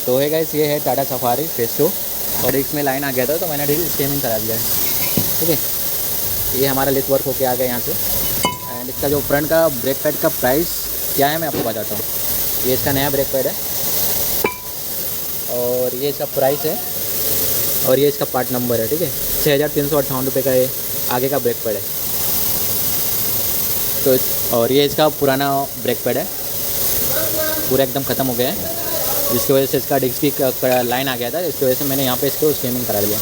तो है गाइस, ये है टाटा सफारी फेस 2 और इसमें लाइन आ गया था तो मैंने स्टेमिंग करा दिया है। ठीक है, ये हमारा लिस्ट वर्क होके आ गया यहाँ से। एंड इसका जो फ्रंट का ब्रेक पैड का प्राइस क्या है मैं आपको बताता हूँ। ये इसका नया ब्रेक पैड है और ये इसका प्राइस है और ये इसका पार्ट नंबर है। ठीक है, 6,358 रुपये का ये आगे का ब्रेक पैड है। तो और ये इसका पुराना ब्रेक पैड है, पूरा एकदम ख़त्म हो गया है, जिसकी वजह से इसका डिस्क की लाइन आ गया था, इसकी वजह से मैंने यहाँ पे इसको स्टेमिंग करा दिया।